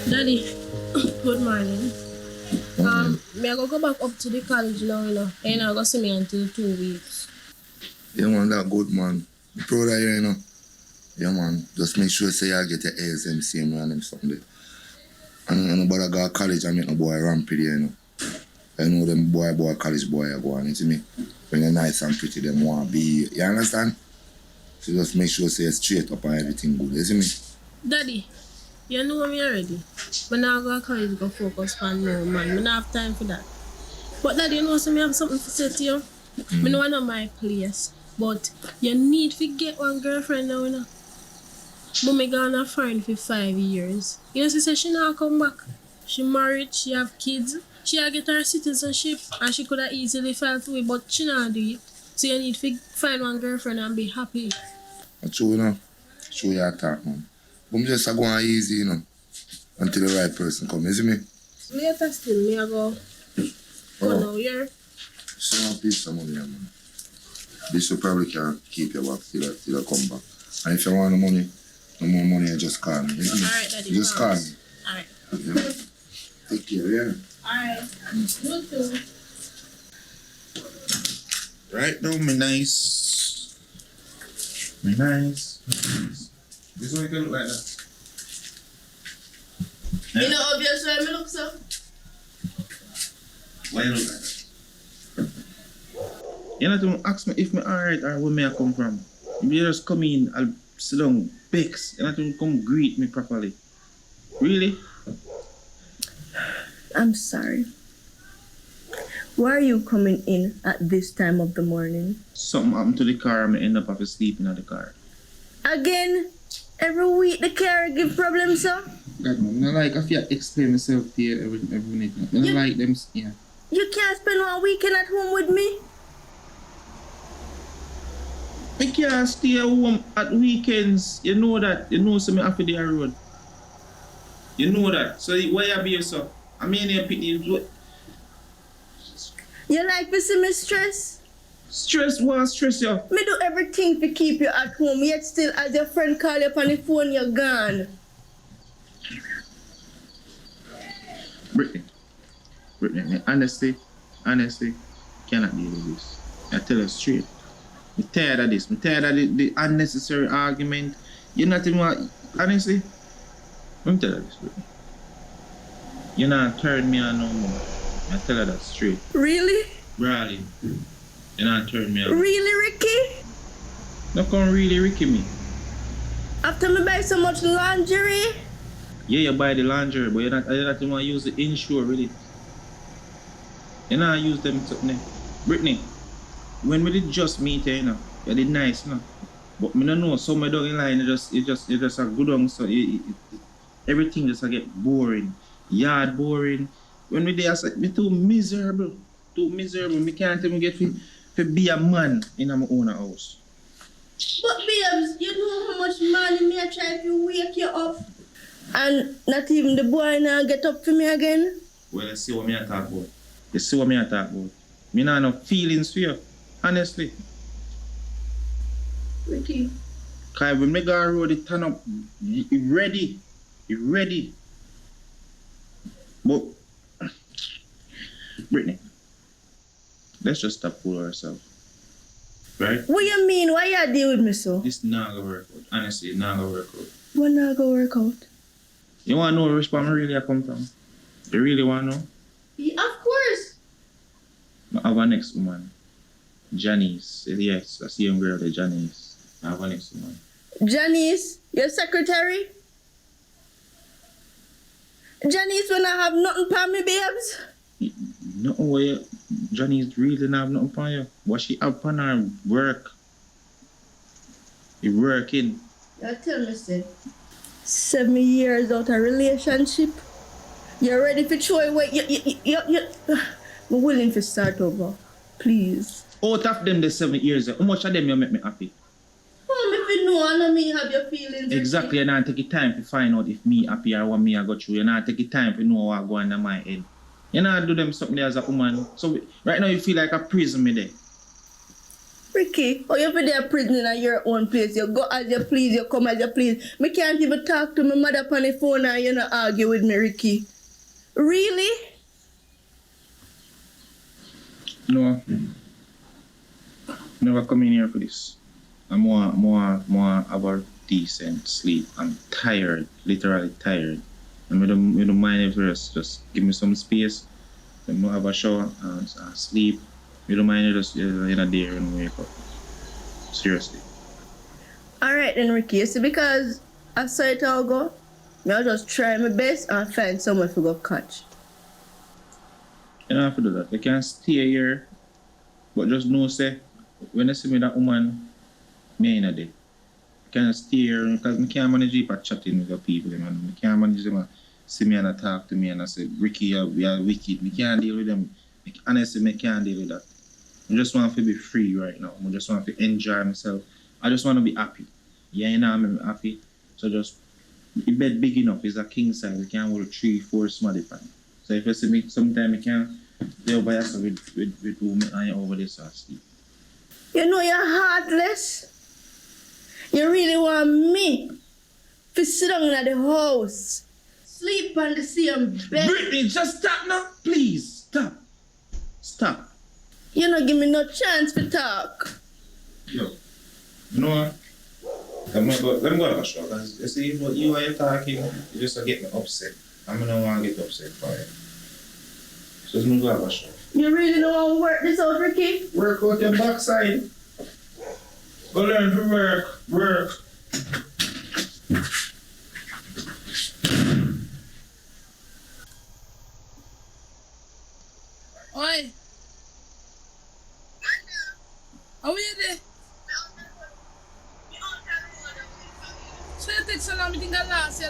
Daddy, good morning. Me I go back up to the college now, and I go see me until 2 weeks. Yeah, man, that good, man. I'm proud of you, Yeah, man. Just make sure say you get your ASMC and them something. And nobody go to college and make no boy rampy there, I know them boy college boy are going, you see me? When they're nice and pretty, them want to be, you understand? So just make sure say straight up and everything good, you see me? Daddy, you know me already. But now I go to college go focus on no man. I don't have time for that. But Daddy, you know so me have something to say to you. I know I know my place. But you need to get one girlfriend now, But me gonna find for 5 years. You know, she said she not come back. She married, she have kids. She a get her citizenship and she could have easily filed away, but she not do it. So you need to find one girlfriend and be happy. That's true, Show your talk, man. But I'm just going easy, until the right person come, you see me? Later still, me I go now, yeah? So please some money, man. This will probably can keep you back till I come back. And if you want the money, no more money, you just call me. Alright, Daddy. You just call me. Alright. Yeah. Take care, yeah? Alright. You too. Right now, me nice. Me nice. This one can look like that. You know, obviously, I look so. Why you look like that? You know, to ask me if me alright or where me I come from. If you just come in, I'll sit down, bex. You know, to come greet me properly. Really? I'm sorry. Why are you coming in at this time of the morning? Something happened to the car and I end up having sleeping at the car. Again? Every week the car give problems, sir? God, man, I like if you explain myself to you every minute. I don't like them, yeah. You can't spend one weekend at home with me? I can't stay home at weekends. You know that. You know, so me have to do a road. You know that. So why you be yourself? I mean, you pick you. You like to see me stress? Stress, what stress you? Me do everything to keep you at home, yet still as your friend call you up on the phone, you're gone. Brittany, honestly, cannot deal with this. I tell you straight. I'm tired of this. I'm tired of the unnecessary argument. You're not even, honestly, I'm tired of this, Brittany. You're not turning me on no more. I tell her that straight. Really? Really. You're not turning me on. Really, Ricky? Not gonna really Ricky me. After me buy so much lingerie? Yeah, you buy the lingerie, but you're not even want to use the insure with it. You know, use them something. Brittany, when we did just meet you, you did nice, But me don't know, some of down in line, it just a good on, so everything just get boring. Yard boring. When we there, I said, me too miserable. Me can't even get to be a man in my own house. But babes, you know how much money me I try to wake you up? And not even the boy now get up for me again? Well, let's see what me I talk about. Let's see what me I talk about. Me not have no feelings for you, honestly. Ricky. Cause when me go on road, it turn up, it ready. But, Brittany, let's just stop fooling ourselves. Right? What you mean? Why you deal with me so? This not gonna work out. Honestly, it's not gonna work out. What not gonna work out? You wanna know which part I really come from? You really wanna know? Yeah, of course. I have a next woman. Janice. Yes, I see young girl, the Janice. I have a next woman. Janice, your secretary? Janice when I have nothing for me, babes? No way. Janice really not have nothing for you. What she have on her work? You working. You tell me, say. 7 years out of relationship. You're ready for show away. I'm willing to start over. Please. Out of them the 7 years, how much of them you make me happy? If you know, I know me have your feelings. Exactly, you not take your time to find out if me happy or what me I go through. You not take your time to know what go on in my head. You not do them something as a woman. So right now you feel like a prison me there. Ricky, oh, you be there prison at your own place. You go as you please, you come as you please. Me can't even talk to my mother on the phone and you not argue with me, Ricky. Really? No. Never come in here for this. I'm more have a decent sleep. I'm tired, literally tired. And we don't mind if you just give me some space. Then we'll have a shower and sleep. We don't mind you just in a day and wake up. Seriously. Alright then, Ricky. You see, because I saw it all go, I'll just try my best and find someone to go catch. You don't have to do that. You can stay here, but just know, say, when you see me that woman, me in a day. You can stay here because I can't manage it by chatting with the people, man. I can't manage them see me and I talk to me and I say, Ricky, we are wicked. We can't deal with them. Honestly, I can't deal with that. I just want to be free right now. I just want to enjoy myself. I just want to be happy. Yeah, you know, I'm happy. So just, the bed big enough. It's a king size. You can hold 3-4 small pan. So if you see me, sometime you can lay over yourself with women and you over this or sleep. You know you're heartless. You really want me to sit down at the house, sleep on the same bed. Brittany, just stop now. Please, stop. Stop. You don't give me no chance to talk. Yo, you know what? Let me go to the show because you see, you are talking, you just get me upset. I don't want to get upset for you. So let me go to the show. You really don't want to work this out, Ricky? Work out your backside. Go learn to work. Oi. How are you there? So you take so long, I think I last.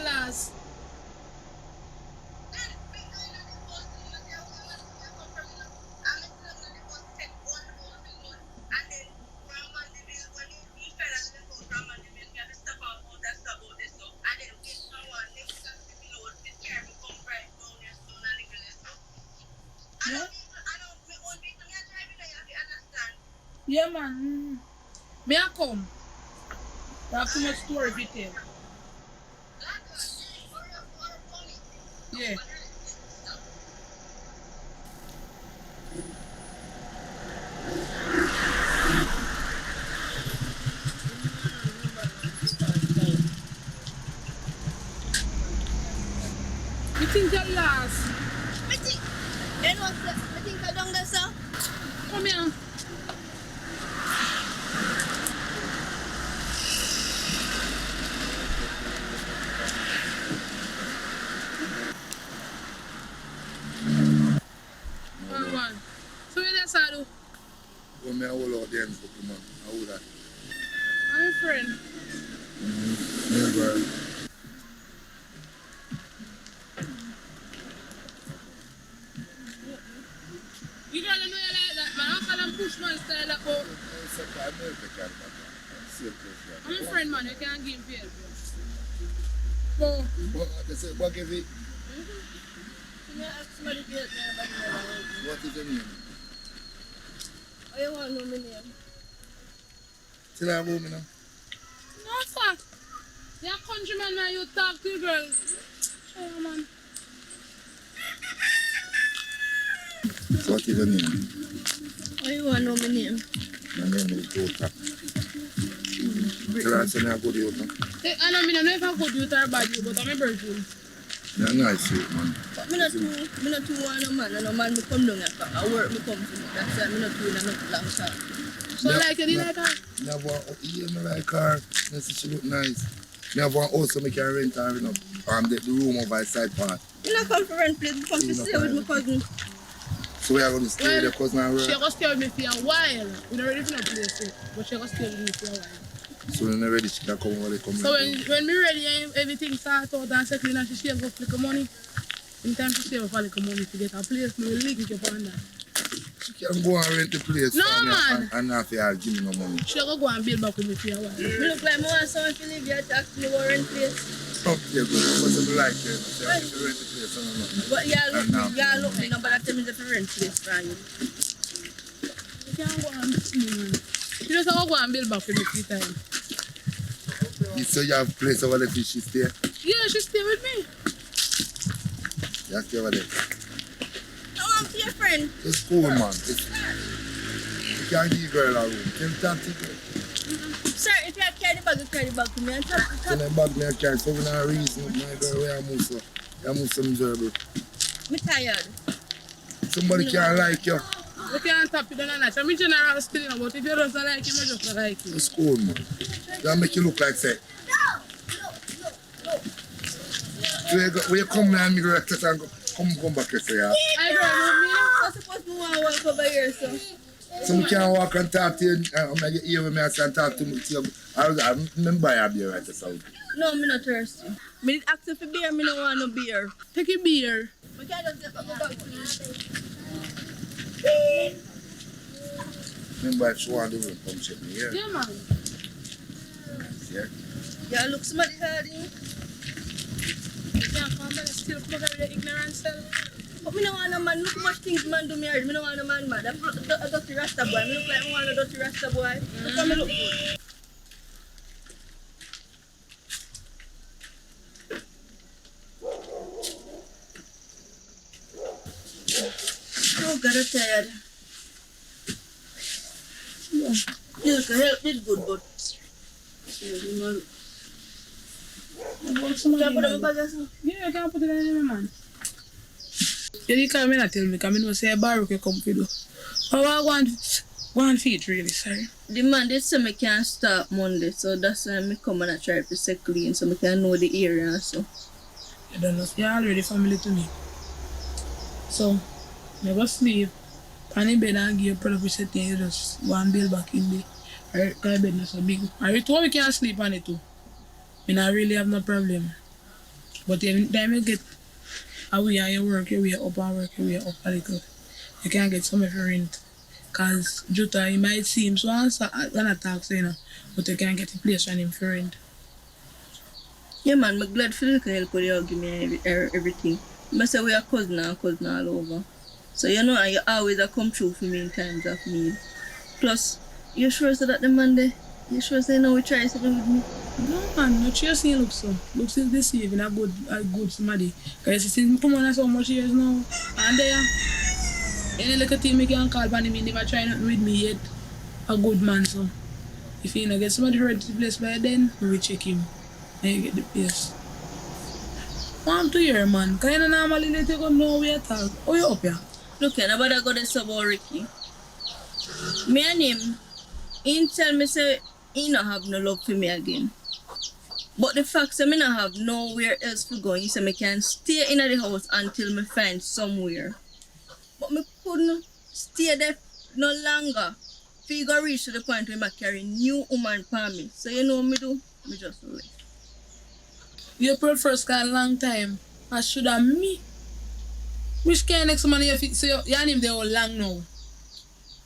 Yeah, man. May I come? I have too much story to tell. Yeah. You think you're last? I think I done that, sir. Come here. So you there, Sadu? When I hold out the ends for the man, I hold that. I'm your friend. Never. You gotta know you like that, man. How can I push man style like that? I'm your friend, man. You can't give me bro. What give it? What is your name? Oh, you want to know my name? Tell her about me now. No, sir. You're a countryman, man. You talk to your girl. Oh, man. What is your name? Oh, you want to know my name? My name is Jota. Tell her I say I go to Jota. I know if I could do it or bad, but I'm a virgin. You're nice, man. But me not too want no man, and no man me come down here, I work me come to me. That's why me not doing nothing long time. So like you like her? Me have one yeah, me like her. Me see she look nice. Me have one house so me can rent her, you know. The room over the side part. You not come for rent, please. Come to stay with my cousin. So we are going to stay with your cousin and work? She gonna stay with me for a while. We don't ready for no place yet, but she gonna stay with me for a while. So when you're ready, she can come over there. So when me ready, everything start out and settling and she go flick money. Anytime she save up a little money to get a place, me will link it up on that. She can go and rent the place No, for me man. and not have give me no money. She go and build back with me for a while. Me look like me want someone to live here to actually go rent place. Okay, good. Because I like you. So I can rent the place and nothing. But y'all look me, nobody tell me to rent place for you. You can't go and see me, man. You just have to go and build back for me 3 times. So you have a place over there, she stay? Yeah, she stay with me. You stay over there. No, I'm to your friend. It's cool, man. You can't give girl a room. Tell that to girl. Sir, if you carry the bag, you carry the bag to me and top. Tell them bag me a carry. So we not reason with my girl where I move so. I move some miserable. I'm tired. Somebody can't like you. You can't tap it on a notch. I'm in general still, you know, but if you don't like him, you just don't like him. It's cool, man. That make you look like say. So you come now and me go to and come back here, say, yeah. I don't know, I'm supposed to walk over here, so. So we can't walk and talk to you. I'm going to get here with me and talk to me. I remember I have beer right this out. No, I'm not thirsty. I did ask you for beer, I don't want no beer. take a beer. I can't just get the dog to you. Remember if she want the room, come check me here. Yeah, man. Yeah? Yeah, look, somebody heard you. You can't come back, still come back with the ignorant self. But I don't want no man. Look how much things man do me hard. I don't want no man mad. I'm a dirty Rasta boy. I look like I want a dirty Rasta boy. Look how me look good. Oh God, I'm tired. Yeah. Milk help is good, but can I put it in my bag or something? Yeah, you can put it in my man. You can't not tell me, because I know say a bar can come for you. But I want feet really, sorry. The man did say I can't start Monday, so that's why I come and I try to say clean so I can know the area and so. You don't know, you're already family to me. So, never sleep. On the bed and give you product set you just go and build back in there. Because the bed not so big. I told we can't sleep on it too. I really have no problem. But every time you get away and you work your way up and work your way up a little, you can get some of your rent. Because Jutta, he might seem so when I talk to you, but you can get a place on him for rent. Yeah man, I'm glad for you can help you give me everything. I say we are cousin all over. So you know, you always come through for me in times of need. Plus, you sure so that the man there? You sure say no we try something with me? No man, not sure see look so. Looks is deceiving a good somebody. Because you see come on so much years now. And there, any little thing me can call upon him, he never try nothing with me yet. A good man so. If you get somebody hurt to the place by then, we will check him. And you get the place. Want to hear man, because you don't normally let you go nowhere at all. Oh you up here? Look, nobody got this about Ricky. Me and him, he tell me say he don't have no love for me again. But the fact that I don't have nowhere else to go, he said I can stay in the house until I find somewhere. But I couldn't stay there no longer. If you go reach to the point where I carry new woman for me. So you know what I do? I just leave. You put first got a long time. I should have me. Which kind of next money you fit? So you and him there all long now.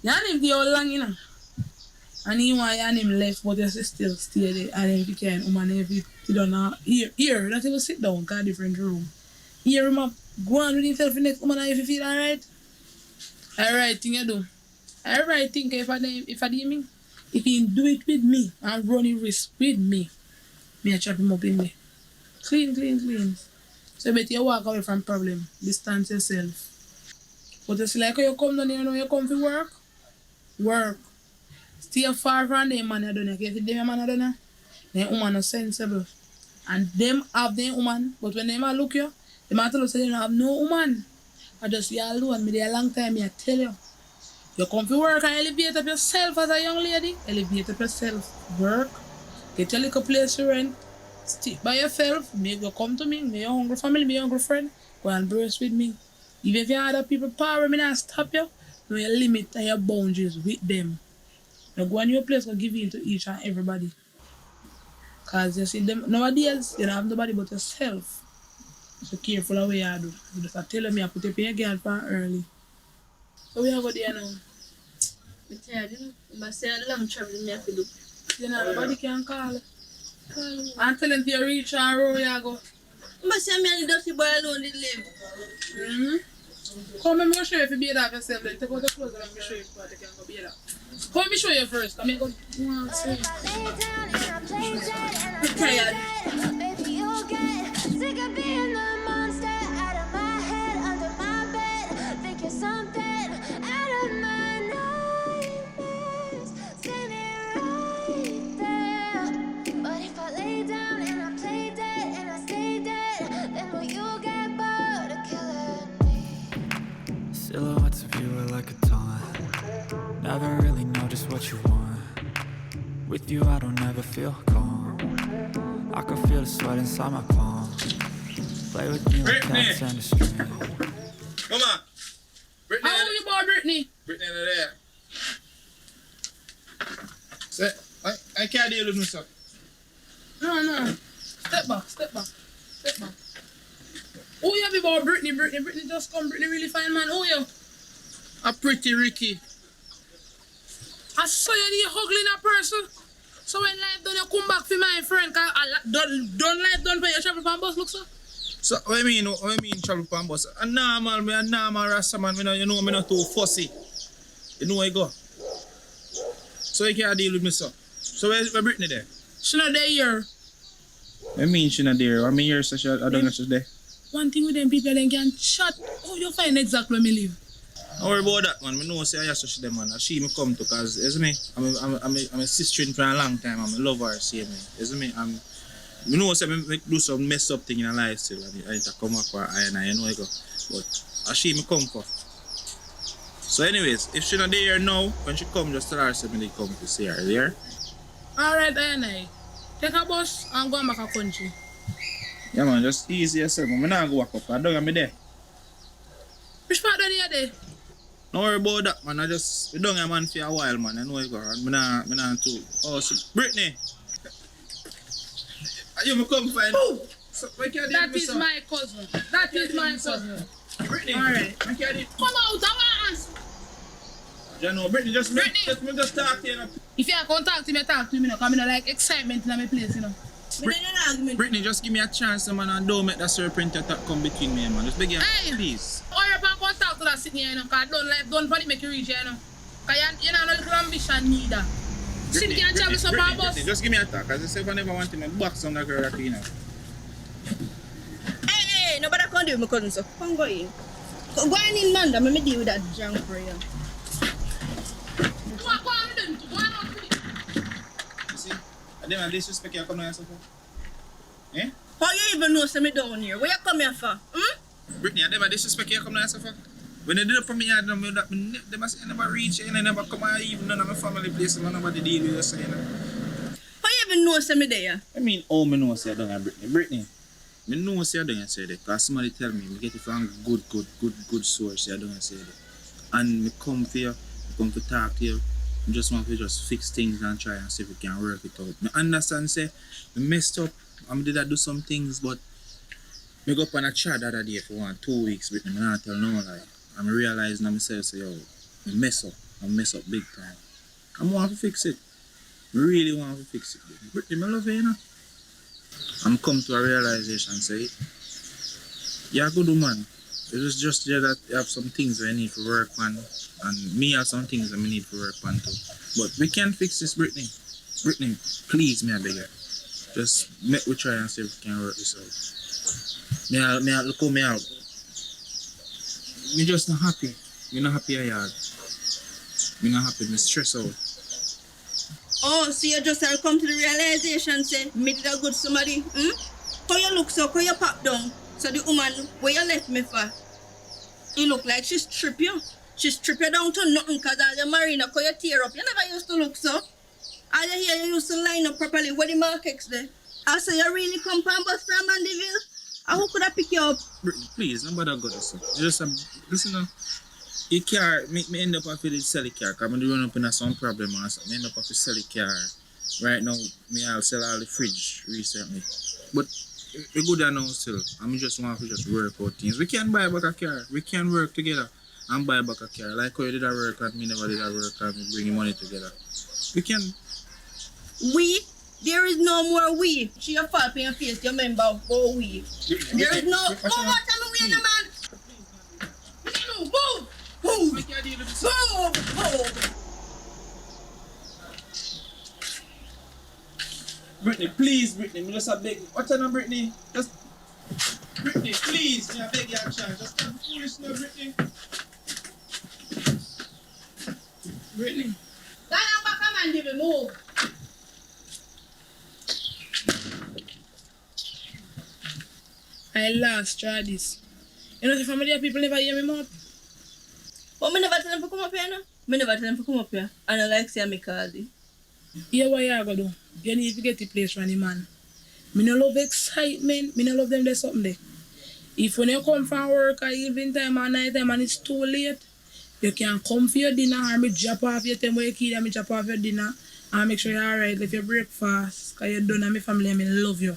You and him there all long, you know. And you want you and him left, but you still stay there. And if you can, if you don't know, here, not even sit down, because different room. Here, him up, go on with himself the next woman if you feel alright. Alright thing you do. Alright thing if I do me. If he do it with me and run the risk with me, I chop him up in there. Clean. So better you walk away from problem. Distance yourself. But it's like you come down here now, you come to work. Work. Stay far from them man you done. If you them man you done, them woman are sensible. And them have them woman, but when them look you, they might tell you say they don't have no woman. I just you alone, me there a long time, I tell you. You come to work and elevate up yourself as a young lady. Elevate up yourself. Work. Get a little place to rent. Stick by yourself. Make you come to me. Make your hungry family, make your hungry friend. Go and brace with me. Even if you have other people power, me not stop you. Know your limit and your boundaries with them. Now go on your place and give in to each and everybody. Because you see them nowadays, you don't have nobody but yourself. So careful of what you do. You just tell me I put up your girl for early. So we are going there now. I'm tired, you know. I say a long travel me have to do. You know, nobody can call. And tell them to reach and roll you go. I say me and the dirty boy alone did live. Come and show you if you beard off yourself. Then take out the clothes and let me show you if you can go beard off. Come and show you first. Come and go. I'm tired. Baby, you'll get sick of being the monster out of my head, under my bed. Think you're something out of my nightmares. Standing right there. But if I lay down and I play dead and I stay dead, then will you get bored of killing me? Silhouettes of you are like a taunt. Never really know just what you want. With you I don't ever feel calm. I can feel the sweat inside my palm. Play with me like cats and a string. Come on. Brittany. How old you born, Brittany? Brittany there. Say, I can't deal with myself. No. Step back. Who you have about Brittany? Brittany just come. Brittany really fine man. Who you? A pretty Ricky. I saw you ugly in a person. So when life done, you come back for my friend. Cause done life done for your travel from bus, look so. So what I mean travel pan bus? A normal rasta man, you know me not too fussy. You know where I go. So you can't deal with me so. So where Brittany there? She not there here. I mean she not there. I mean here so I don't know she's there. One thing with them people, they can chat. Oh, you find exactly where me live. Don't worry about that, man. I know say I have to them, man. She me come to, cause isn't me? I'm a sister for a long time. I'm a lover, see me. Isn't me? You know say me do some mess up thing in a lifestyle, and I to come up for I and I know I go. But she me come for. So, anyways, if she not there now, when she come, just tell her say me come to see her. There. Alright, I and I. Take a bus and go back a country. Yeah, man. Just easy yourself. Man. I not go walk up. I don't have me there. Which part down here there? Don't worry about that, man. We don't have man for a while, man. I know you go. And me not too. Oh, so Brittany. Are you come find? Who? So, That is my cousin. That is my cousin. Brittany. Alright. Come Come out, I want us. You know, Brittany, just talk to you. If you can't talk to me now. Because I don't like excitement in my place, you know. Brittany, just give me a chance, man, and don't make that serpent attack come between me, man. Just beg you, Hey! please. Or you can talk to that sitting here, you know. Because don't for it make you reach here, you know. Because you know, no little ambition neither. Sit here and travel some bus. Brittany, just give me a talk. As I say, if I never want to box on that girl, you know. Hey, nobody can deal with my cousin, so come go in. Go in, man. Let me deal with that junk for you. Go on with them. Go on with it. You see? And then I disrespect you, come down here, eh? How you even know me down here? Where you come here for? Brittany, I never disrespect you, come down here, when they did it for me, I don't know that they must never reach and I never come out, even none of my family place, and nobody deal with us, you know. How you even know me there? I mean, oh, me know say I don't have Brittany. Brittany, me know say I don't say that, because somebody tell me get it from good source, say I don't say that. And me come for you, come to talk to you, I just want to just fix things and try and see if we can work it out. I understand, say, I messed up, I did do some things, but I go up on a chat the other day for 2 weeks, Brittany, I not tell no lie. I'm realizing myself, say, yo, I mess up big time. I want to fix it. Really want to fix it. Brittany, I love you, you know. I'm come to a realization, say, you're a good woman. It is just there that you have some things I need to work on, and me have some things I need to work on too. But we can fix this, Brittany. Brittany, please, me I beg you. Just make we try and see if we can work this out. Me look how me out. Me just not happy. Me not happy I had. Me not happy. Me stress out. Oh, so you just come to the realization, say, me did a good somebody, How you look so, how you pop down? So the woman, where you left me for, you look like she strip you. She strip you down to nothing because all your marina, how you tear up. You never used to look so. All you hear, you used to line up properly. Where the markets there? I say you really come from bus from Mandeville? Who could I pick you up? Brittany, please, nobody got this. Just listen now. Your car, make me end up after the sell the car, because I'm run up in some problem or something. End up after sell the car. Right now, I'll sell all the fridge recently. But we good now still. I just want to just work out things. We can buy back a car. We can work together and buy back a car. Like how you did a work and me never did a work and we bring money together. We can. We? There is no more we. She a fall in your face, you remember? Oh, we. There is no. Oh, what am I wearing, man? deal with this. Move! Brittany, please, Brittany, me just a beg. What's your name, Brittany? Just Brittany, please, me a beg you a chance. Just stop foolish now, Brittany. Brittany. Stand up back and give me move. I last try this. You know the family people never hear me mouth. But me never tell them to come up here, no? Me never tell them to come up here. And I like say me call it. Hear what you are gonna do. You need to get the place from the man. Me no love excitement. Me no love them there something there. If when you come from work or evening time or night time and it's too late, you can come for your dinner or me drop off your time where you kid and me drop off your dinner and make sure you're alright with your breakfast. Cause you're done and my family and me love you.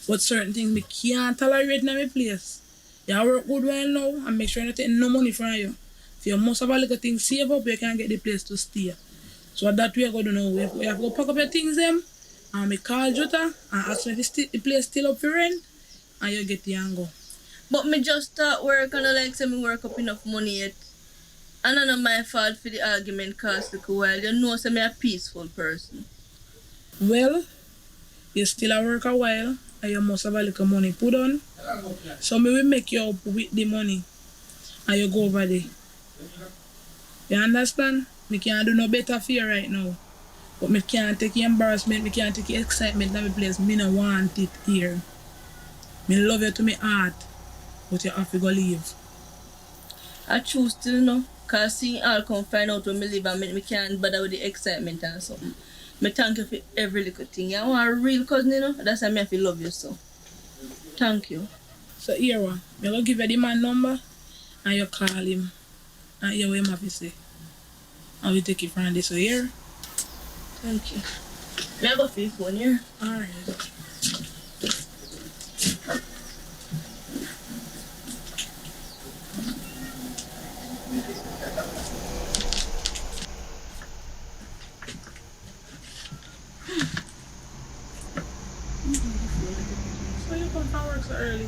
But certain things me can't tolerate in my place. You work good while now and make sure you're not taking no money from you. If you must have a little thing save up, you can get the place to stay. So that way I go to know. We have to go pack up your things them and me call Jota and ask me if the place still up for rent and you get the and go. But me just start work and I like say me work up enough money yet. And none of my fault for the argument cost a while. You know say me a peaceful person. Well, you still a work a while and you must have a little money put on. So me will make you up with the money and you go over there. You understand? Me can't do no better for you right now. But me can't take the embarrassment, me can't take the excitement in my place. Me no want it here. Me love you to my heart, but you have to go leave. I choose still no. Cause seeing all come find out when me leave and me can't bother with the excitement and something. Me thank you for every little thing. You want a real cousin, you know? That's why me have to love you so. Thank you. So here one, me go give you the man number and you call him and hear what him have to say. And we take it from this here. Thank you. Me go for your phone here. Alright. So you come from work so early?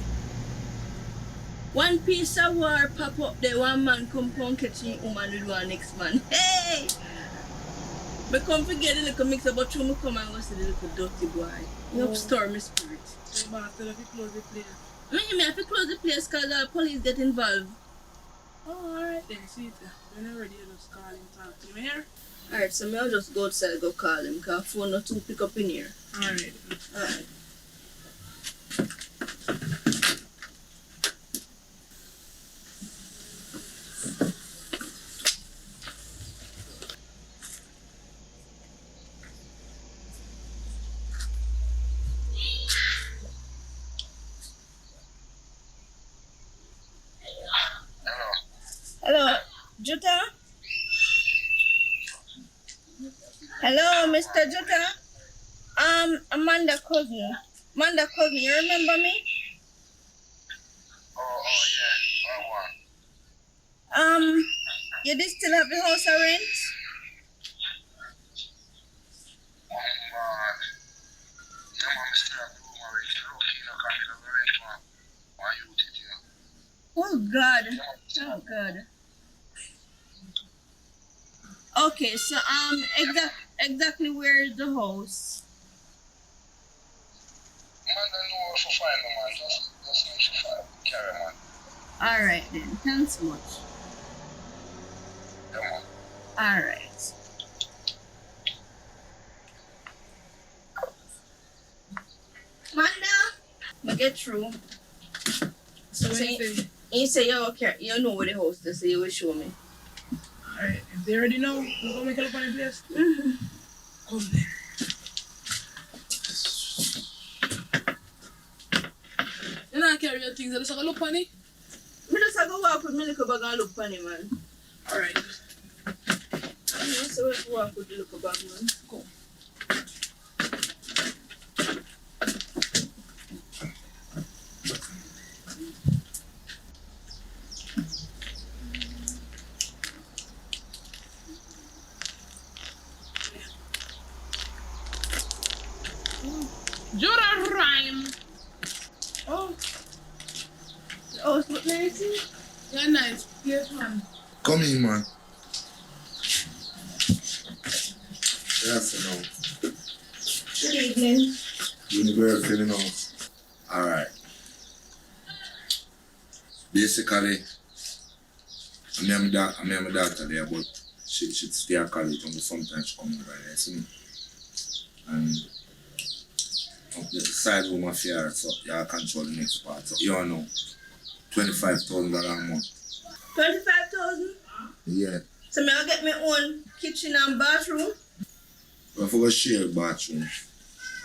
One piece of war pop up there, one man come catch a woman with one next man. Hey! Me come to get the little mix up, but you me come and go see the little dirty boy. You upstir my spirit. So you have to close the place. Me have to close the place because the police get involved. Oh, alright then, see it. When you're ready, you just call him, talk to him here. Alright, so I'll just go outside go call him because phone not to pick up in here. Alright. Alright. Hello, Jota? Hello, Mr. Jota? Amanda cousin. Amanda cousin, you remember me? Oh yeah, You did still have the house of rent? Oh God. Oh God. Okay, so exactly where is the house? Alright then, thanks much. Alright. Manda, I get through. So what So you say? you say you okay, you know where the house is, so you will show me. Alright, if they already know, we'll go make a look on the place. Come there. You not carry your things, I just have a look on it. Me just have to walk with my little bag and look funny, man. Alright, You know, so we walk with the little bag, man. go. Judah rhyme. Oh, Oh, it's what nice. you're nice. Here's one. come in, man. Yes, you know. Good evening. University, you know. Alright. Basically, I'm my daughter there, but she stay at college and sometimes she come over there, see me? And the side room of here, so you control the next part. So you know, $25,000 a month. 25,000? Yeah. So me I get my own kitchen and bathroom? But if we go share the bathroom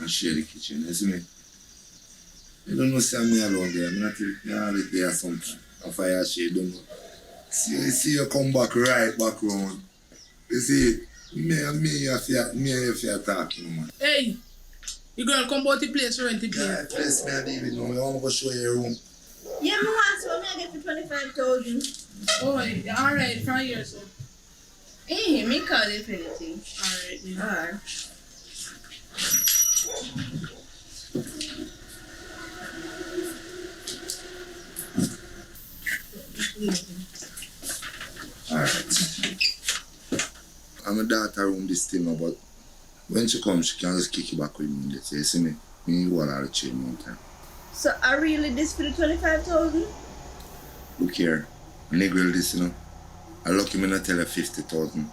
and share the kitchen, you see me? You don't know see me alone there. I'm not live there sometimes. If I share, you don't know. See you come back right back round. You see, me if you're talking, man. Hey, you gonna come about the place or rent the Yeah, place? place me and David now. I want to go show you your room. Yeah, me want so me I get for 25,000. Oh, alright, from here, so. Hey, me call if anything. Alright, yeah. Alright. Alright. I'm a daughter room this thing now, but when she comes, she can just kick you back with me. You see me? Me and you all are chain one time. So I really this for the 25,000? Look here, nigga this, you know. I lucky me not tell her 50,000.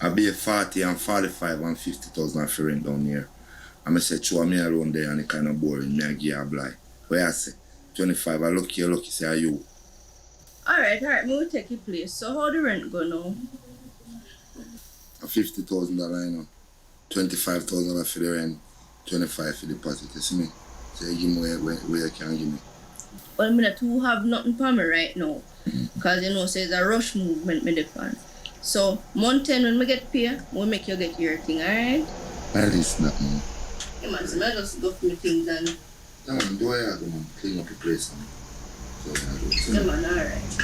I be a 40 and 45 and 50,000 for rent down here. And I say, show me around there and it kind of boring. Me I give her a blind. Where I say, 25, I lucky, say, are you? Alright, me will take your place. So how the rent go now? A $50,000, you know. $25,000 for the rent, 25 for the deposit, you see me? So you give me where you can give me. Well, me not too have nothing for me right now. Because you know, say it's a rush movement me depend. So, month 10 when me get paid, we'll make you get your thing, alright? At least that, man. Yeah, man, so I just go for my things and... Yeah, man, do I have to, man? Clean up the place, man. So, I do it. Yeah, man, alright.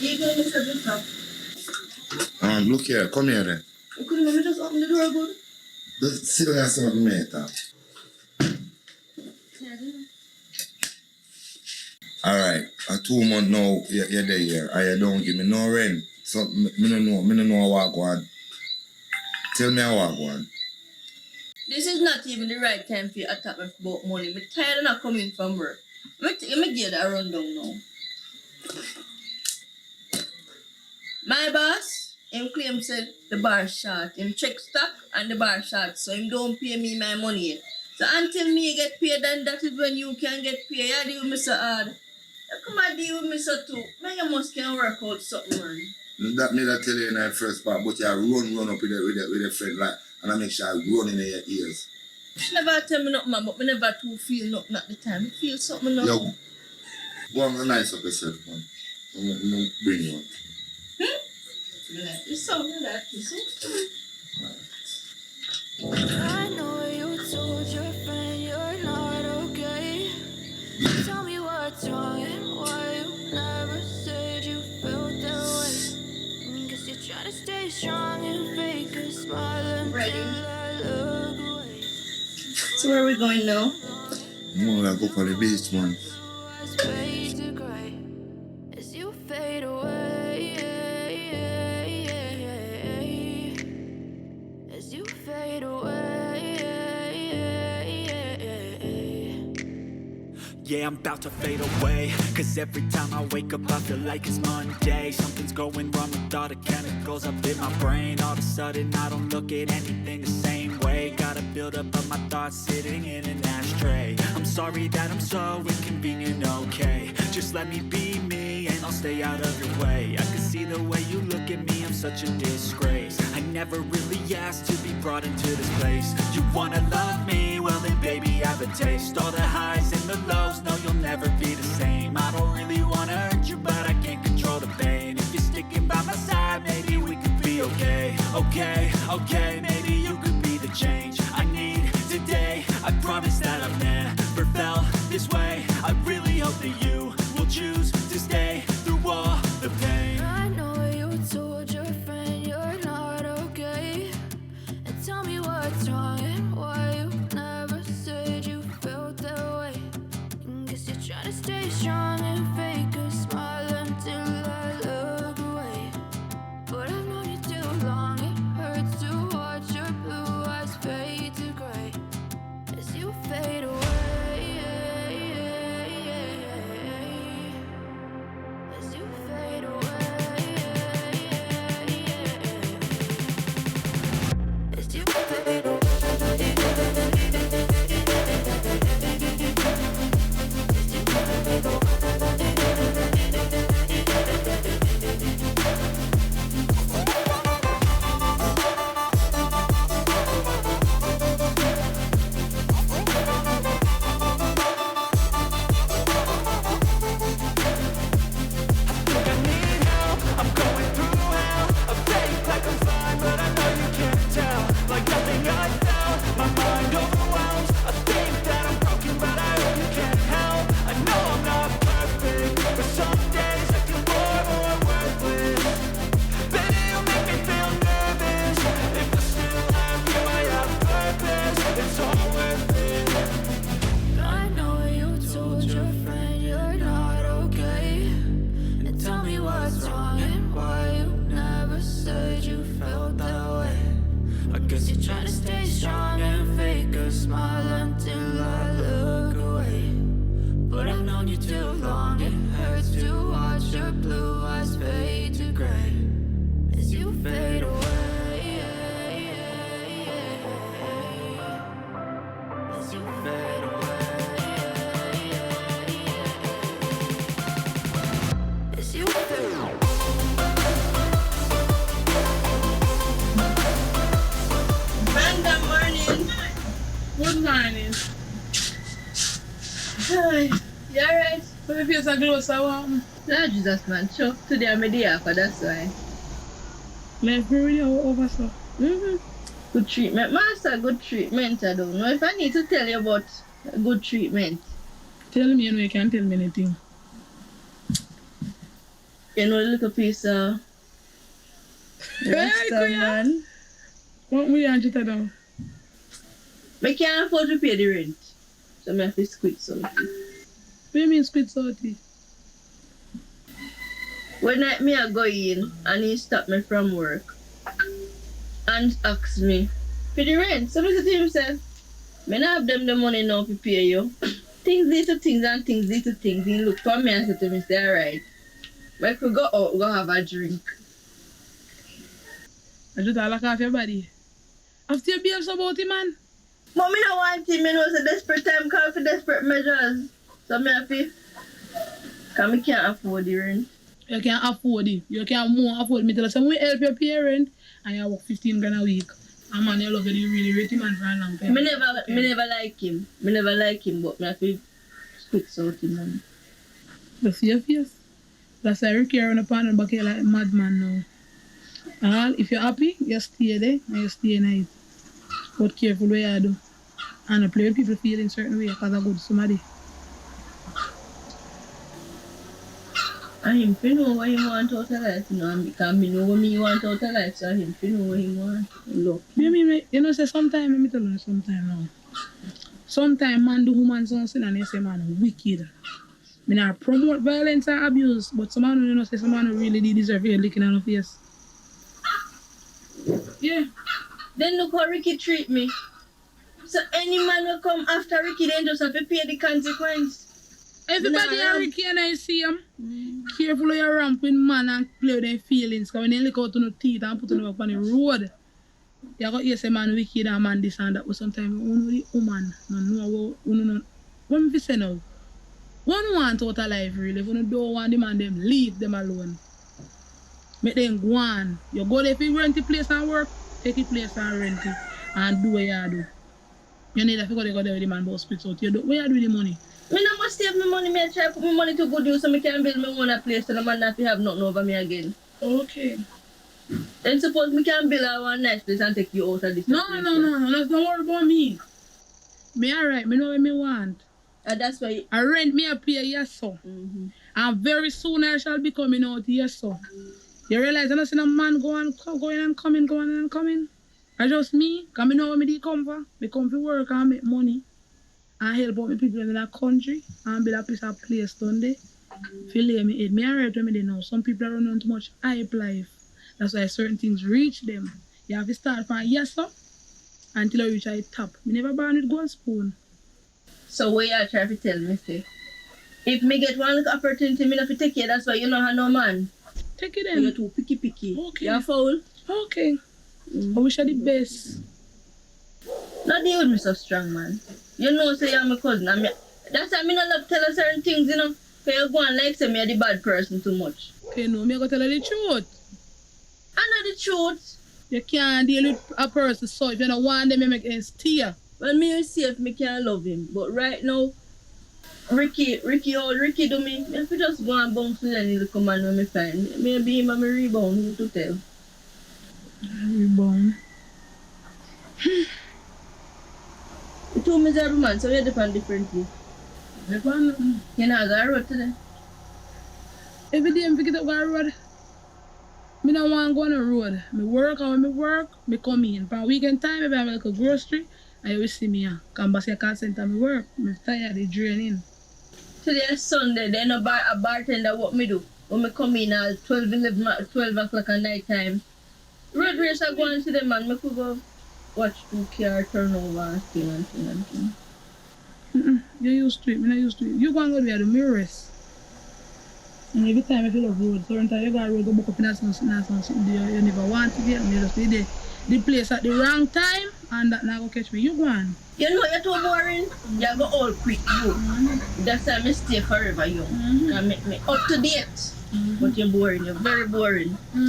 You going to Mr. Bishop? Look here, come here then. You couldn't let me just open the door, good? Just sit down and see what me talk. Alright, a 2 month now, you're there here, and you don't give me no rent. So, me don't know what I want. Tell me how I want. This is not even the right time for you to attack me about money. I'm tired of not coming from work. Let me give you that rundown now. My boss, him claim said the bar short. Him check stock and the bar short, so him don't pay me my money yet. So until me get paid, then that is when you can get paid. You deal with me so hard. You come and deal with me so too. Man, you must can work out something, man. That me that tell you in the first part, but you run up with a friend like, and I make sure I run in your ears. Never tell me nothing, man, but me never too feel nothing at the time. I feel something now. Yo, go on and nice up yourself, man. I'm gonna bring you out. It's something like that, you see? I know you told your friend you're not okay. Tell me what's wrong and why you never said you felt that way. Guess you're trying to stay strong and fake a smile until I look away. So where are we going now? I'm gonna go for the beach, man. Eyes fade to gray as you fade away. As you fade away. Yeah, I'm about to fade away. Cause every time I wake up I feel like it's Monday. Something's going wrong with all the chemicals up in my brain. All of a sudden I don't look at anything the same way. Gotta build up of my thoughts sitting in an ashtray. I'm sorry that I'm so inconvenient, okay. Just let me be me and I'll stay out of your way. I can see the way you look at me, I'm such a disgrace. I never really asked to be brought into this place. You wanna love me? Well then baby have a taste. All the highs and the lows, no you'll never be the same. I don't really wanna hurt you but I can't control the pain. If you're sticking by my side maybe we could be okay. Okay, maybe you could be the change I need today. I promise that I've never felt this way. I really hope that you will choose to stay through all the pain. I know you told your friend you're not okay. And tell me what's wrong and why you never said you Guess you try to stay strong and fake a smile until I look away. But I've known you too long, it hurts to watch your blue eyes fade to gray as you fade away. As you fade away. As you fade away. Random morning. Good morning. Hi. You alright? So the face are close, I want. No, Jesus, man. Sure. Today I'm a day off, that's why. Let's be really over, so. Good treatment. Master, good treatment. I don't know if I need to tell you about good treatment. Tell me, you know, you can't tell me anything. You know, a little piece of Rasta, Kuya. man. What we want you to do? I can't afford to pay the rent. So I have to quit something. What do you mean spit salty? When I go in and he stop me from work and ask me for the rent. So I said to himself, I don't have them the money now to pay you. Things lead to things and things lead to things. He looked for me and said to me, say, alright. I could go out, go have a drink. I just lock off your body. After you behave so about him, man. But I don't want him, it's a desperate time call for desperate measures. So I have to, because I can't afford the rent. You can't afford it. You can't more afford me. Tell us, when we help your parent and you work 15 grand a week. And man, you love it, you really rate him man for a long time. I never like him. I never like him, but I have to speak out him, man. You see your face? That's why you carry on upon the back here like a madman now. And if you're happy, you stay there and you stay night. But careful what you do. And you play with people feel in certain way because of good somebody. And him to know what he want out of life, and because I know what me want out of life, so him to know what he want. Look. You know, say sometimes, let me tell you sometimes now. Sometimes man do human something and they say man wicked. I not promote violence and abuse, but some man you know say some man really deserve a licking on the face. Yeah. Then look how Ricky treat me. So any man will come after Ricky, then just have to pay the consequence. Everybody are Ricky and I see him. Careful of your ramp with man and play with their feelings. Because when they look out on the teeth and put them up on the road, you got to hear say man wicked and man this and that. But sometimes you know the woman, man know what me say now. One want out of life really. If you don't want them and them, leave them alone. Make them go on. You go there if you rent the place and work, take the place and rent it and do what you do. You need to go there with the man about spits out. You do what you do with the money. I don't must save my money, I try to put my money to good use so I can build my own place so the man not to have nothing over me again. Okay. Then suppose I can build a one nice place and take you out of this No. place. Let's not worry about me. Me alright, me know what me want. And that's why I rent me a pay, yes so. And very soon I shall be coming out, yes so. You realize I don't see no man going and coming. I just me, because I know what me come for. I come to work and make money. And help out my people in that country. And build a piece of place down there. If you lay me head, me alright when me know. Some people are running too much hype life. That's why certain things reach them. You have to start from yes sir until you reach the top. Me never born with gold spoon. so what you try to tell me, say? If me get one little opportunity, me have to take it, that's why you know how no man. Take it You're in. too picky. Okay. You're foul. Okay. I wish you the best. Not deal with me so strong, man. You know, say you're my cousin. That's why I not love tell her certain things, you know. Because you go and like say me are the bad person too much. Okay, no, me I go tell you the truth. I know the truth. You can't deal with a person so if you don't want them, you make them steer. Well, me will see if me can love him. But right now, Ricky do me. I have to just go and bounce with any little man when me find. Maybe him and me rebound, who to tell. Rebound. You two miserable man, so we're different differently. Rebound. You know, I got a road today. Every day I pick up on the road. Me don't want to go on the road. Me work and when me work, me come in. For weekend time, maybe I make a grocery and you will see me here. Come back to the call center, me work. Me tired, they draining. Today is Sunday, then a bartender what me do. When me come in at 12 o'clock at night time. Road race I go and see them man, me could go watch 2 car turn over and thing. You used to it, me not used to it. You go and go there, the mirrors. And every time I feel of road, certain time you got road go book up in a something you never want to get, and you just be there. The place at the wrong time, and that now go catch me. You go on. You know you're too boring. You go all quick, you. That's why I stay forever young. And make me up to date. But you're boring. You're very boring. So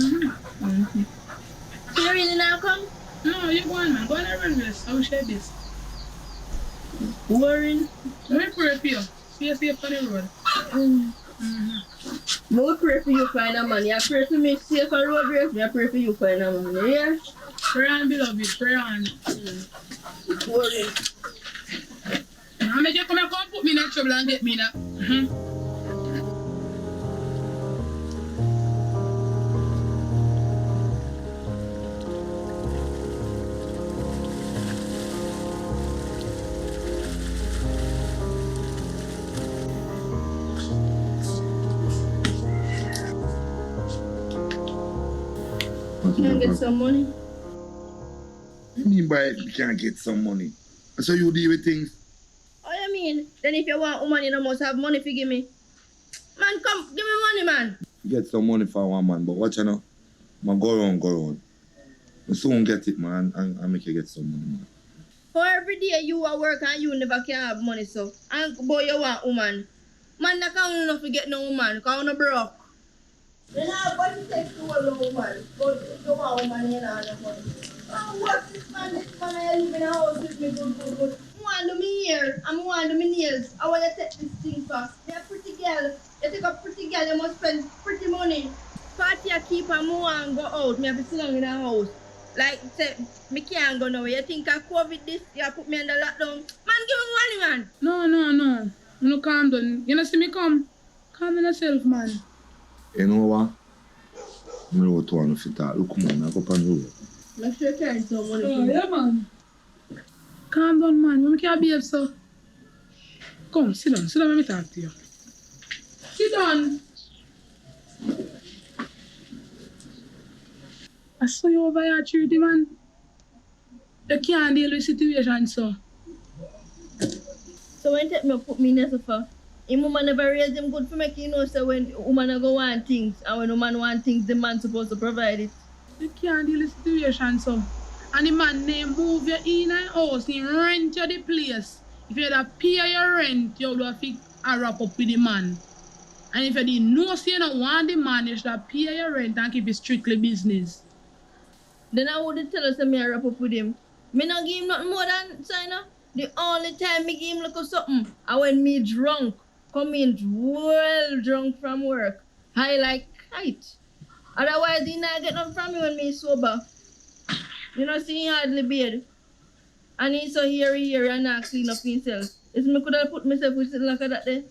you really not come? No, you go on, man. Go on and run this. I will share this. Boring. Let me pray for you. See you safe on the road. I will pray for you find a man. You pray for me safe on road race. I pray for you find a man. Yeah? Pray on, beloved. Pray on. Boring. I make you come and put me in that trouble and get me that. Can I get some money? What you mean by you can't get some money? So you deal with things? Oh, you mean? Then if you want woman, you must have money to give me. Man, come, give me money, man. You get some money for one man, but watch you know. Man, go around. I soon get it, man, and make you get some money, man. For every day you are work and you never can have money, so. And boy, you want woman. Man, that can't enough to get no woman, because I'm not broke. You know what it takes to hold a woman, but if you want woman, you don't have no money. Oh, what's this man? This man, I live in a house with me, good. I want to do my hair, and I want to do my nails. I want to take this thing fast. You're a pretty girl. You take a pretty girl, you must spend pretty money. Party I keep and I want to go out. I have to sit down in a house. Like, say, I can't go nowhere. You think I COVID this, you put me under lockdown. Man, give me money, man. No. No, calm down. You know, see me come? Calm down yourself, man. You know what? I know what one if you talk. Look, come on, I go up on the road. Make sure you carry some money. Oh, yeah, man. Calm down, man. We can't behave so. Come, sit down. Let me talk to you. Sit down. I saw you over here, Trudy, man. You can't deal with the situation, so. So when you take me put me in the sofa, him woman never raise him good for make you know so when woman go want things and when woman want things the man supposed to provide it. You can't deal with the situation, so. And the man name move you in a house, he rent you the place. If you had to pay your rent, you would have to wrap up with the man. And if you didn't know so you don't want the man, you should have pay your rent and keep it strictly business. Then I would tell us that me wrap up with him. Me not give him nothing more than China. The only time me give him look something, I when me drunk, come in well drunk from work. High like kite. Otherwise he not get nothing from me when me sober. You know, see he hardly bathe. And he so here and not clean up himself. Is me could have put myself with something like that there?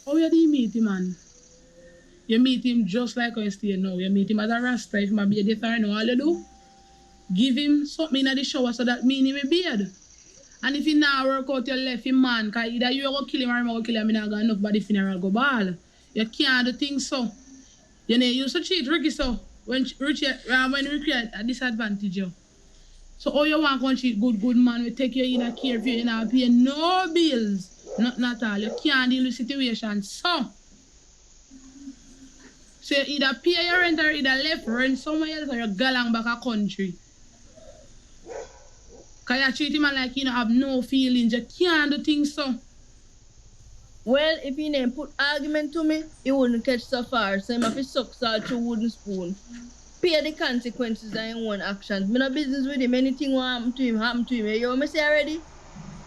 How you do you meet him, man? You meet him just like how you stay now. You meet him as a rasta. If he be different, all you do, give him something in the shower so that mean him a beard. And if he not work out, you left him, man, because either you go kill him or him go kill him, I not got enough by the funeral go ball. You can't do things so. You know, you used to cheat Ricky so. When Ricky had a disadvantage you. So all you want to cheat good man, we take you in a care for you, you know, pay no bills. Nothing at all. You can't deal with situation. So you either pay your rent or either left rent somewhere else or you go along back a country. Because you treat him like you don't have no feelings. You can't do things so. Well, if he didn't put argument to me, he wouldn't catch so far. So he have to suck salt through wooden spoon. Pay the consequences of his own actions. Me no business with him. Anything will happen to him, You hear what me say already?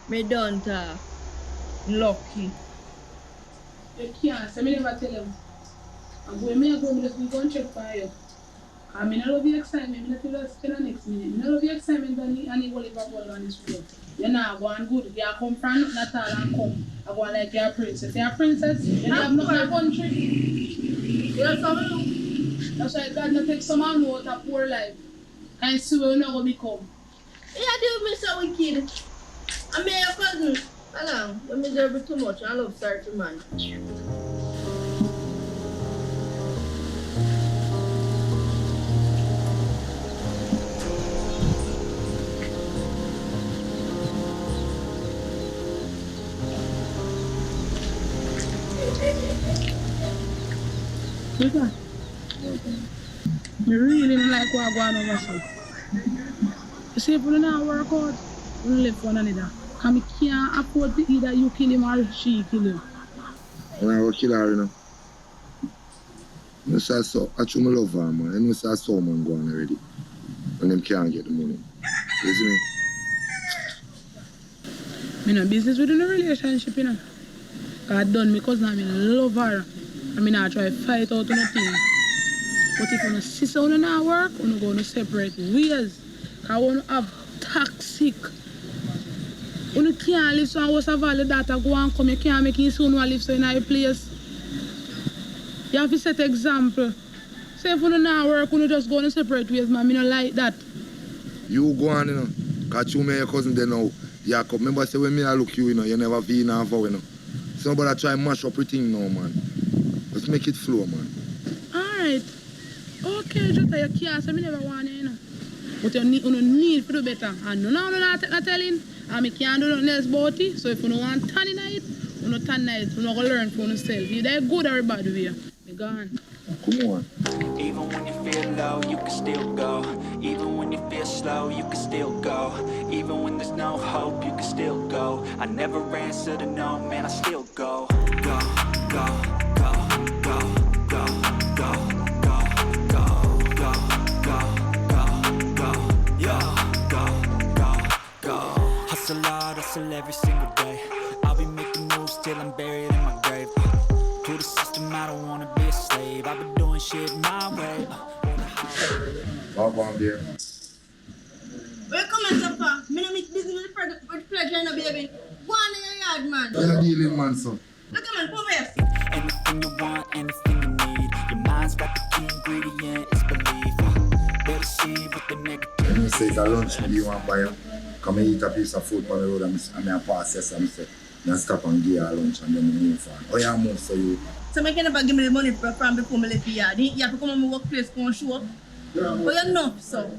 Me done talk. Lucky. You can't. So me never tell him. And when me go, we go and check for you. I mean, I love your excitement. I don't spend the next minute. I love your excitement and he will live up on this road. You're not going good. You come from not all and come. I go like you're a princess. You're a princess. You have nothing in the country. You're something. That's why God not take some man out a poor life. And see where you're not going to become. Yeah, do me so wicked. I'm your cousin. Hello. You miserable too much. I love certain man. Listen, me really don't like what going over so. You see, if we don't work out, we don't live for one another. Because me can't afford to either you kill him or she kill him. When I go kill her, you know. You say so, I truly love her, man. You know, say so, man, go on already. And them can't get the money. You see me? Me no business within a relationship, you know. I done because I love her. I mean, I try to fight out nothing. But if you see so not work, you go to separate ways. Because I want to have toxic. You can't live so and what's a value that go and come. You can't make it soon live so in a place. You have to set example. Say if you not work, you just go to separate ways, man. I don't like that. You go on, you know. Because you and your cousin there now. Yeah, remember say when me I look you know, you never be in a vow, you know. Somebody try mash up everything now, man. Let's make it flow, man. Alright. Okay, just you can't say me never want it, you know. But you need to do better. And no, not telling. And me can't do nothing else about it. So if you don't want to turn in it, you don't turn in it. You don't learn for yourself. You're good or bad way. Me gone. Come on. Even when you feel low, you can still go. Even when you feel slow, you can still go. Even when there's no hope, you can still go. I never answer to no, man, I still go. Go, go, go, go, go, go, go, go, go, go, go, go, go, go. Hustle hard, hustle every single day. I'll be making moves till I'm buried in my grave. To the system, I don't wanna be a slave. I've been doing shit my way. Walk on there. Where come on, Papa? Me no make business with pleasure, no baby. Go on in your yard, man. You're dealing, man, son. Look at man, come here. Anything you want, anything you need. Your mind's got the key ingredient, it's belief. Better see with the negative. And you say it's a lunch, maybe you want to buy it. Come and eat a piece of food on the road and I pass this and say, then stop and give her lunch and then move on. Oh, yeah, move, so you. So I can never give me the money from before me leave the yard. You have to come on my workplace, go and show up. But you're enough, so.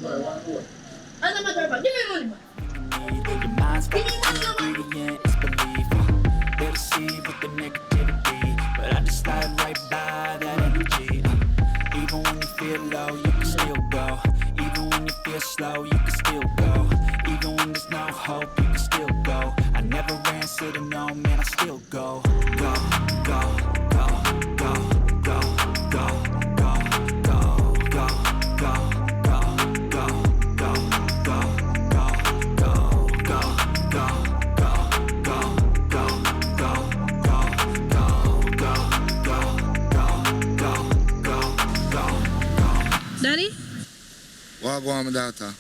I don't matter, give me money, man. Your mind's got the key ingredient, it's belief. Better see with the negativity. But I just slide right by that energy. Even when you feel low, you can still go. Even when you feel slow, you can still go. Even when there's no hope, you can still go. I never answer to no, man, I still go. Go, go, go, go, go, go, go, go, go, go, go, go, go, go, go, go, Daddy? What go on, my daughter?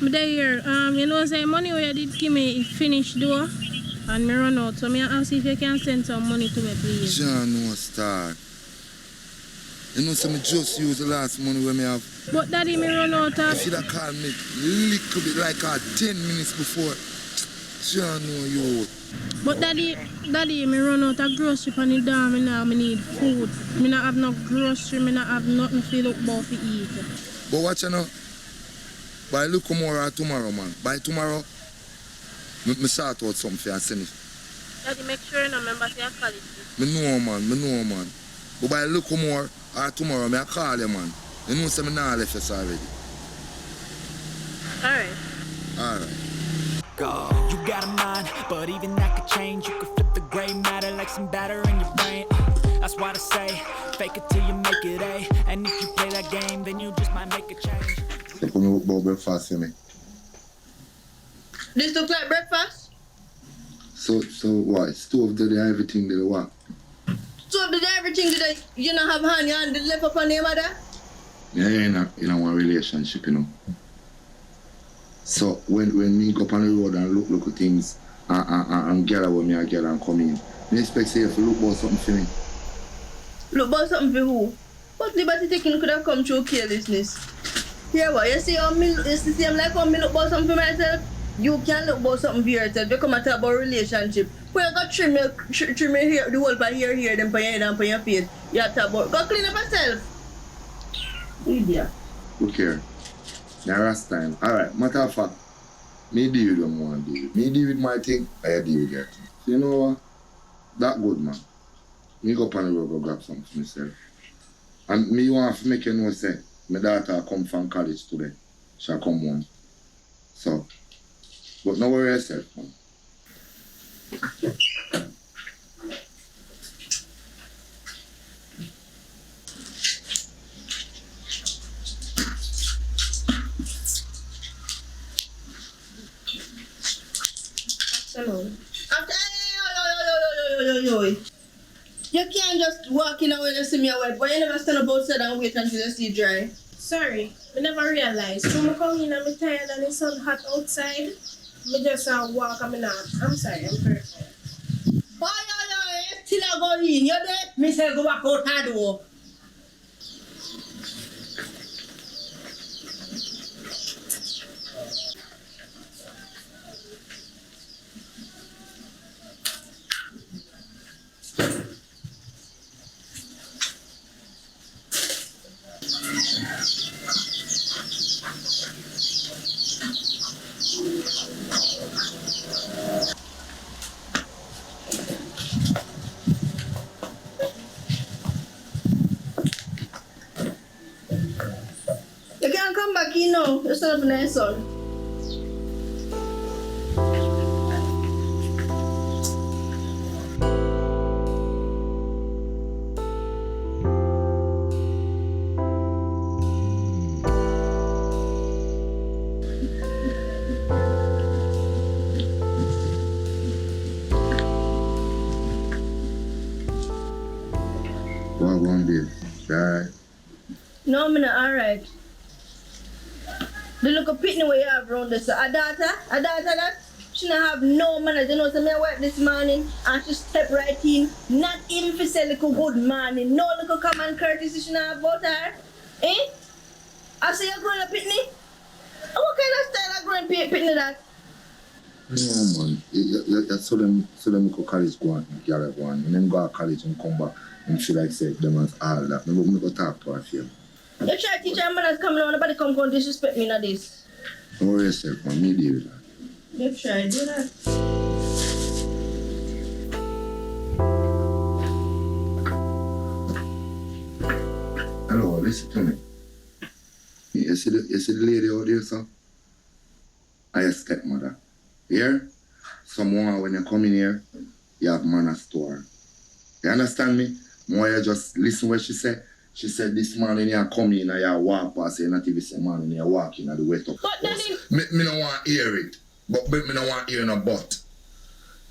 I'm there. You know, say money where you did give me is finished though, and me run out. So me ask if you can send some money to me, please. John, no star. You know, so me just use the last money when me have. But Daddy, me run out of. If you'd have called me little bit like 10 minutes before, John, no, you. But Daddy, me run out of grocery for the dam. Me now me need food. Me not have no grocery. Me not have nothing to look about to eat. But watch you know. By look tomorrow or tomorrow, man. By tomorrow, me sort out something for you and send it. Daddy, make sure you remember to your college. Me know, man. But by look tomorrow or tomorrow, me I call you, man. You know, say me not left us already. Alright. Go. You got a mind, but even that could change. You could flip the gray matter like some batter in your brain. That's why I say, fake it till you make it A. And if you play that game, then you just might make a change. You put me about breakfast for me. This look like breakfast? So what? Stove did everything did what? So did everything that you don't have honey and the left up on your mother? Yeah, in a one relationship, you know. So when me go up on the road and look at things and gather with me a girl and come in, me expect say if you look about something for me. Look about something for who? What liberty taking could have come through carelessness? Here what, you see how me, it's the same like how me look about something for myself? You can look about something for yourself. You come and talk about relationship. Well, you got trim your hair, the whole part here, then put your head and put your face. You have to talk about, go clean up yourself. Idiot. Look here. Now last time. Alright, matter of fact, me deal with them one deal. Me deal with my thing, I deal with your thing. So you know what? That good, man. Me go up on the road, go grab something for myself. And me want to make you know say my daughter come from college today. She'll come home. So, but no worry yourself, man. Hello. After you can't just walk in when you see me wet, but you never stand up outside and wait until you see dry. Sorry, I never realized. When I come in, I'm tired and it's so hot outside. I just walk, I'm sorry, I'm very tired. Still a go in, you there? Me say go back out and do. You can't come back in now. You're still up in the sun. What one day? Alright. No, I'm not alright. The little pitney we have around this. A daughter that she don't have no manners. You know, so I work this morning and she step right in. Not even for say little good morning. No little common courtesy she don't have about her. Eh? I say you're growing a pitney? What kind of style of growing pitney that? No man, you saw them go college go on, Gary go on, and then go to college and come back and feel like say them as all that. Me go talk to her for you. You try to teach her manners coming on, nobody come and disrespect me in this. Don't worry yourself, man. Me deal with that. You try, do that. Hello, listen to me. You see the lady out there, sir? I your stepmother. Here? Someone when you come in here, you have manners to her. You understand me? More you just listen what she said. She said this morning you come in and you walk past you not even say morning you walk in at the wet up. But Daddy... Me don't want to hear it. But me don't want to hear no but.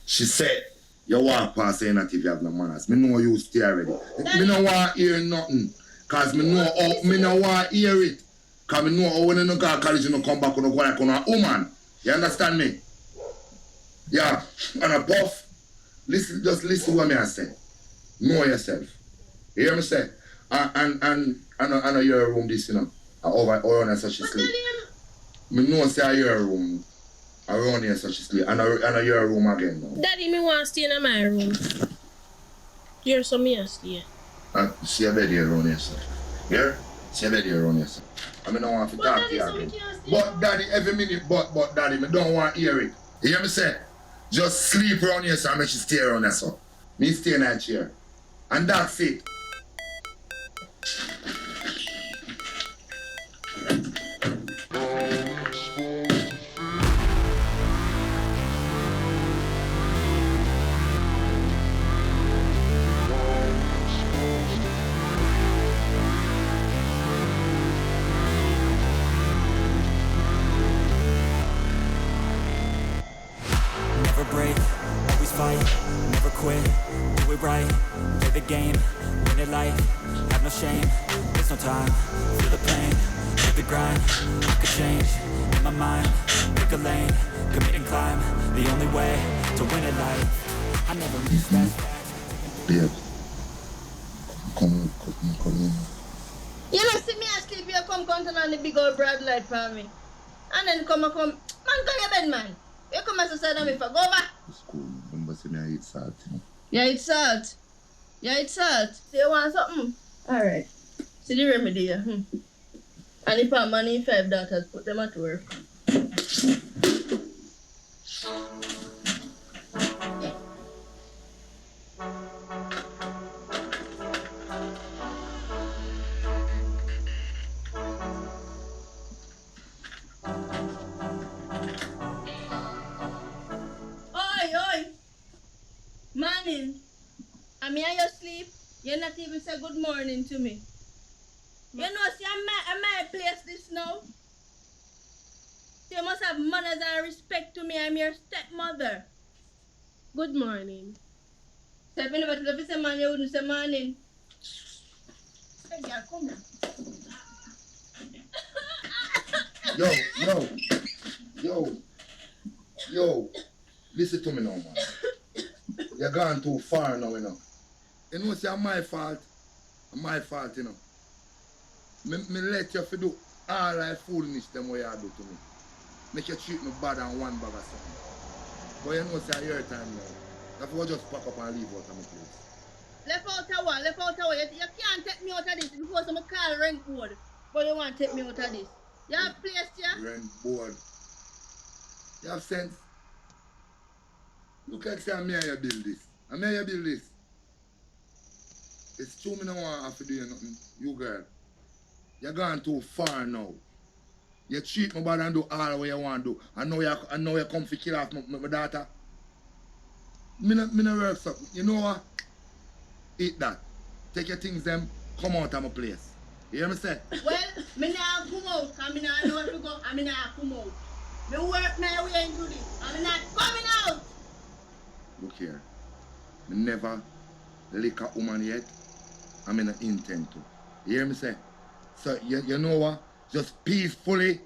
She said you walk past you not even have no manners. Me know you stay already. Me don't want to hear nothing. Cause me know how me don't want to hear it. Cause me know how when you go to college you don't come back and go like a woman. You understand me? Yeah, and a puff. Listen, just listen what me I say. Know yourself. You hear me say? And I know your room this, you know. Over around so she sleep. Me know say your room. Around here so she sleep. And I your room again now. Daddy, me want to stay in my room. You're so me stay. See a bed here around here, sir. Here? See a bed here around here, sir. I mean, I don't want to talk to you again. But daddy, every minute, but daddy, me don't want to hear it. You hear me say? Just sleep around here, sir, and make you stay around here, sir. Me stay in that chair. And that's it. Never break, always fight, never quit, do it right, play the game, win it life, have no shame, there's no time, feel the pain, live the grind, I could change, in my mind, pick a lane, commit and climb, the only way to win it life, I never miss that. Babe, come in. You know, see me asleep, you come counting on the big old broad light for me. And then come, man, go your bed, man. You come as a side of me for go back. It's cool. Remember, say me I eat salt, you know. Yeah, it's salt. Yeah, it's salt. Do you want something? Alright. See the remedy here. And if I'm money 5 daughters, put them at work. not even say good morning to me. You know, see, I might place this now. So you must have manners and respect to me. I'm your stepmother. Good morning. So if you never tell me say man, you wouldn't say morning. Hey, girl, come here. Yo, listen to me now, man. You're gone too far now, you know. You know, it's my fault. My fault, you know. Me let you for do all that foolishness them what you do to me. Make you treat me bad and one bag of something. But you know, it's your time now. Therefore, just pack up and leave out of my place. Left out of what? Left out of what? You can't take me out of this before some call rent board. But you want to take me out of this. You have place here? Rent board. You have sense? Look like say I'm here you build this. I'm here you build this. It's true me no want to do you nothing. You girl. You're gone too far now. You treat me bad and do all what you want to do. I know you come to kill off my daughter. Me no work something. You know what? Eat that. Take your things them, come out of my place. You hear me say? Well, me not come out, and me not know where to go, and me not come out. Me work my way into this, and me not coming out. Look here. Me never lick a woman yet. I mean I intend to. You hear me say? So you know what? Just peacefully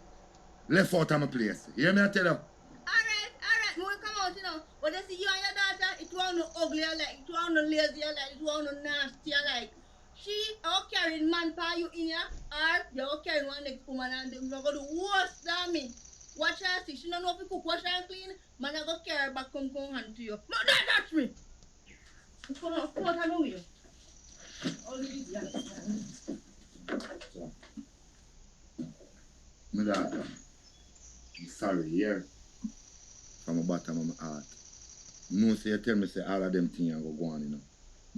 left out of my place. You hear me I tell you? Alright, me will come out, you know. But you see you and your daughter, it won't no ugly like, it won't no lazy like, it won't no nasty like. She out carrying man pa you in here, or you out carrying one next woman and you're going to do worse than me. Watch her see. She don't know if you cook, wash and clean. Man, I go carry her back, come hand to you. No, don't touch me. Come out of me. All these My daughter, I'm sorry, here. From the bottom of my heart. You know, say you tell me say all of them things go on, you know.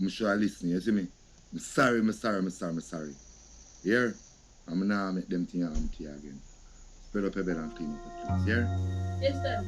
I'm sure I listen, you see me? I'm sorry. Here, I'm now make them things happen to you again. Spread up your bed and clean up the place, here? Yes, sir.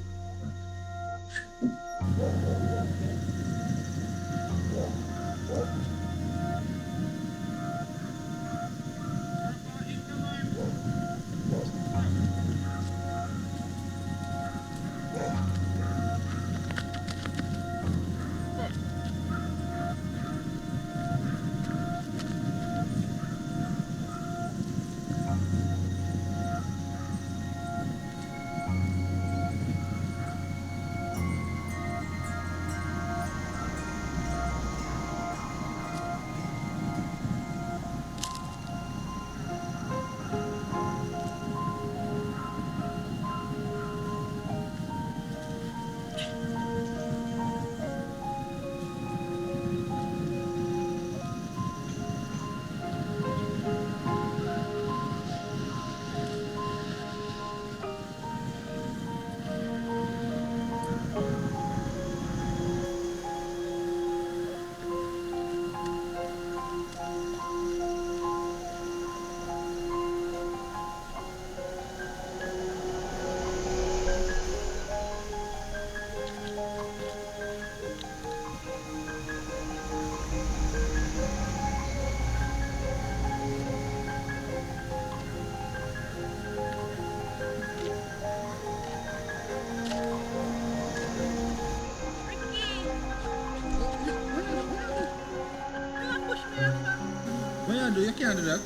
What you can't do that.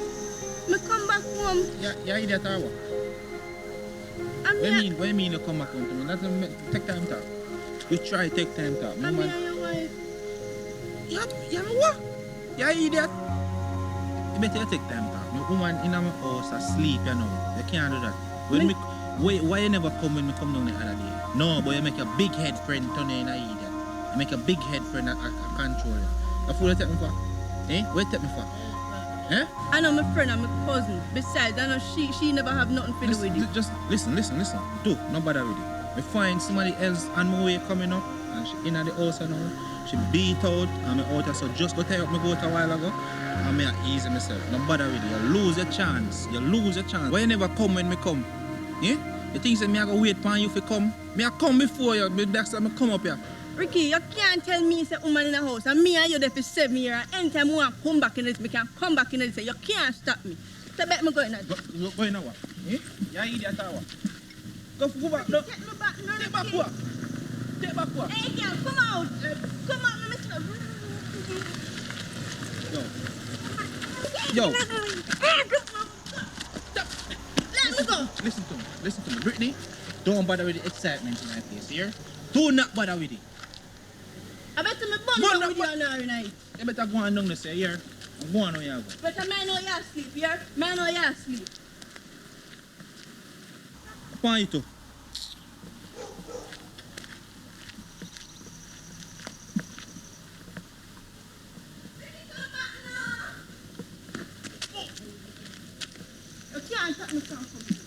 Me come back home. Yeah, idiot or what? I'm here. What you mean you come back home to me? That's take time talk. You try take time talk. I'm here, your wife. Yeah, what? Yeah, idiot. You better you take time talk. My woman in my house asleep, you know. You can't do that. Why you never come when me come down the other day? No, but you make a big head friend turn in a idiot. You make a big head friend a control you. That's what you take me for? Eh? What you take me for? Eh? I know my friend and my cousin. Besides, I know she never have nothing to do with it. Just listen. Do no bother with it. Me find somebody else on my way coming up and she in the house now. She beat out and me out so just go tie up my goat a while ago and me a easy myself. No bother with it. You lose your chance. Why you never come when me come? Eh? You think say me I go wait for you to come? Me I come before you. That's why me come up here. Ricky, you can't tell me say woman in the house and me and you there for 7 years. Anytime we want to come back in this, we can come back in this. You can't stop me. So bet me going on. Go in what? Eh? You idiot or what? Go back. No. Take me back, no, Take back Ricky. what? Take back what? Hey, girl, come out. Come out, let me see. Yo. Let me go. Listen to me. Brittany, don't bother with the excitement in my place here. Do not bother with it. I bet you me Man, bun that with you on our night. You better go on down there, say here. I'm going on here. But I know you asleep, yeah? I know you asleep. Upon you too. You can't take me from me.